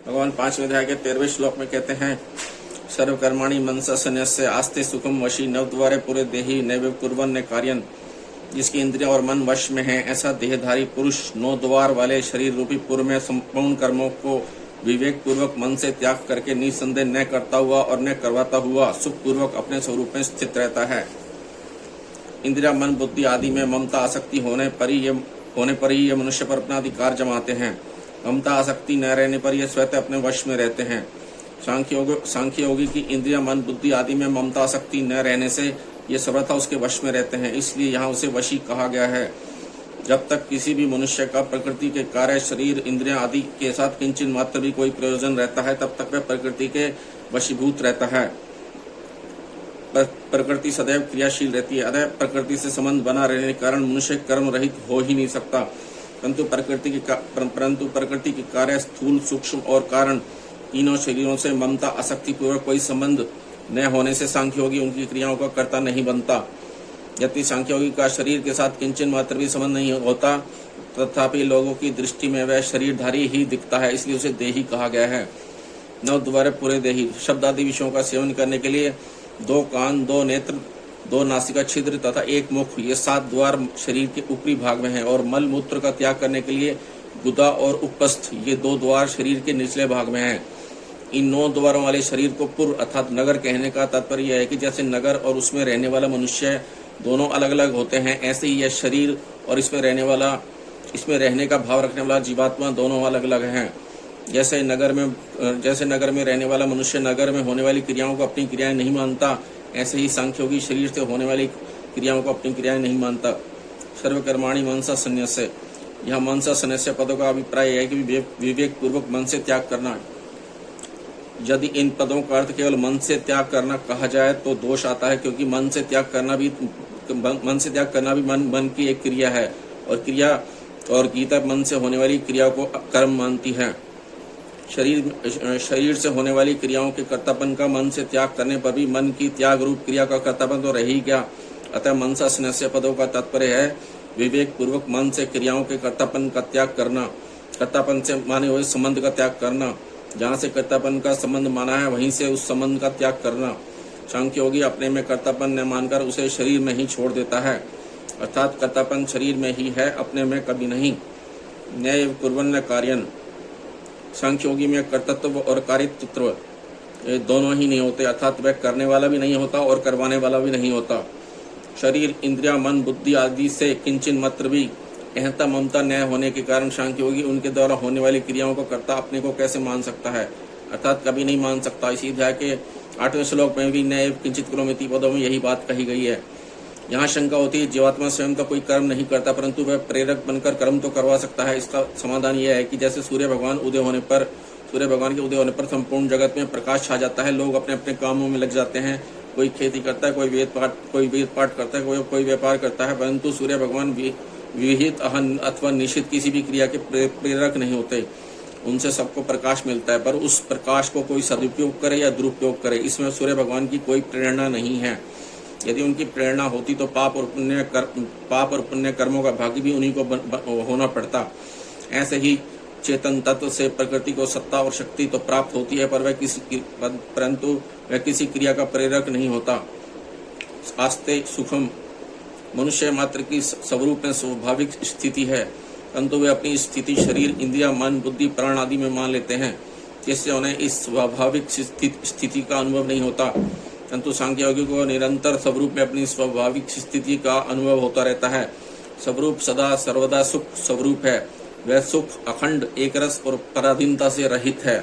भगवान 5वें अध्याय के 13वें श्लोक में कहते हैं, सर्वकर्माणि मनसा संन्यस्य आस्ते सुखम वशी नवद्वारे पूरे देही नैव कुर्वन्य कार्यन। जिसकी इंद्रिया और मन वश में है, ऐसा देहधारी पुरुष 9 द्वार वाले शरीर रूपी पूर्व में संपूर्ण कर्मों को विवेक पूर्वक मन से त्याग करके निसंदेह न करता हुआ और न करवाता हुआ सुख पूर्वक अपने स्वरूप में स्थित रहता है। इंद्रिया मन बुद्धि आदि में ममता आसक्ति होने पर ही ये मनुष्य पर अपना अधिकार जमाते हैं। ममता आसक्ति न रहने पर ये स्वतः अपने वश में रहते हैं। सांख्य योगी की इंद्रिया मन बुद्धि आदि में ममता आसक्ति न रहने से ये सर्वथा उसके वश में रहते हैं, इसलिए यहाँ उसे वशी कहा गया है। जब तक किसी भी मनुष्य का प्रकृति के कार्य शरीर इंद्रिया आदि के साथ किंचित मात्र भी कोई प्रयोजन रहता है, तब तक वह प्रकृति के वशीभूत रहता है। प्रकृति सदैव क्रियाशील रहती है, अतः प्रकृति से संबंध बना रहने के कारण मनुष्य कर्म रहित हो ही नहीं सकता। परंतु प्रकृति के कार्य स्थूल सूक्ष्म और कारण तीनों शरीरों से ममता आसक्ति पूर्वक कोई संबंध न होने से सांख्योगी उनकी क्रियाओं का कर्ता नहीं बनता। यदि सांख्योगी का शरीर के साथ किंचन मात्र भी संबंध नहीं होता, तथापि लोगों की दृष्टि में वह शरीरधारी ही दिखता है, इसलिए उसे देही कहा गया है। 9 द्वार पूरे देही शब्द आदि विषयों का सेवन करने के लिए 2 कान, 2 नेत्र, 2 नासिका छिद्र तथा 1 मुख, ये 7 द्वार शरीर के ऊपरी भाग में है। और मल मूत्र का त्याग करने के लिए गुदा और उपस्थ, ये 2 द्वार शरीर के निचले भाग में है। इन 9 द्वारों वाले शरीर को पुर अर्थात नगर कहने का तात्पर्य यह है कि जैसे नगर और उसमें रहने वाला मनुष्य दोनों अलग अलग होते हैं, ऐसे ही यह शरीर और इसमें रहने का भाव रखने वाला जीवात्मा दोनों अलग अलग हैं। जैसे नगर में रहने वाला मनुष्य नगर में होने वाली क्रियाओं को अपनी क्रियाएं नहीं मानता, ऐसे ही सांख्योगी शरीर से होने वाली क्रियाओं को अपनी क्रियाएं नहीं मानता। सर्वकर्माणि मनसा संन्यस्य, यहाँ मनसा संन्यस्य पदों का अभिप्राय है कि विवेक पूर्वक मन से त्याग करना। यदि इन पदों का अर्थ केवल मन से त्याग करना कहा जाए तो दोष आता है, क्योंकि मन से त्याग करना भी मन की एक क्रिया है, और गीता मन से होने वाली क्रियाओं को कर्म मानती है। शरीर से होने वाली क्रियाओं के कर्तापन का मन से त्याग करने पर भी मन की त्याग रूप क्रिया का कर्तापन तो रह ही गया। अतः मनसा संन्यस्य पदों का तात्पर्य है विवेक पूर्वक मन से क्रियाओं के कर्तापन का त्याग करना, कर्तापन से माने हुए संबंध का त्याग करना। जहाँ से कर्तापन का संबंध माना है वहीं से उस संबंध का त्याग करना। सांख्योगी अपने में कर्तापन न मानकर उसे शरीर में ही छोड़ देता है, अर्थात कर्तापन शरीर में ही है, अपने में कभी नहीं। न्याय कुर्वन्य कार्यन, सांख्योगी में कर्तृत्व और कारित्व दोनों ही नहीं होते, अर्थात वह करने वाला भी नहीं होता और करवाने वाला भी नहीं होता। शरीर इंद्रिया मन बुद्धि आदि से किंचन मात्र भी अहंता ममता न होने के कारण सांख्योगी उनके द्वारा होने वाली क्रियाओं को कर्ता अपने को कैसे मान सकता है, अर्थात कभी नहीं मान सकता। इसी अध्याय के 8वें श्लोक में भी नए किंचित करोमिति पदों में यही बात कही गई है। यहाँ शंका होती है जीवात्मा स्वयं का कोई कर्म नहीं करता, परंतु वह प्रेरक बनकर कर्म तो करवा सकता है। इसका समाधान यह है कि जैसे सूर्य भगवान के उदय होने पर संपूर्ण जगत में प्रकाश छा जाता है, लोग अपने अपने कामों में लग जाते हैं। कोई खेती करता है, कोई वेद पाठ करता है, कोई व्यापार करता है, परंतु सूर्य भगवान विहित अथवा निश्चित किसी भी क्रिया के प्रेरक नहीं होते। उनसे सबको प्रकाश मिलता है, पर उस प्रकाश को कोई सदुपयोग करे या दुरुपयोग करे, इसमें सूर्य भगवान की कोई प्रेरणा नहीं है। यदि उनकी प्रेरणा होती तो पाप और पुण्य कर्मों का भागी भी उन्हीं को होना पड़ता। ऐसे ही चेतन तत्व से प्रकृति को सत्ता और शक्ति तो प्राप्त होती है, परंतु वह किसी क्रिया का प्रेरक नहीं होता। आस्ते सुखम, मनुष्य मात्र की स्वरूप में स्वाभाविक स्थिति है, परंतु वे अपनी स्थिति शरीर इंद्रिया मन बुद्धि प्राण आदि में मान लेते हैं, जिससे उन्हें इस स्वाभाविक स्थिति का अनुभव नहीं होता। परंतु सांख्ययोगी को निरंतर स्वरूप में अपनी स्वाभाविक स्थिति का अनुभव होता रहता है। स्वरूप सदा सर्वदा सुख स्वरूप है, वह सुख अखंड एकरस और पराधीनता से रहित है।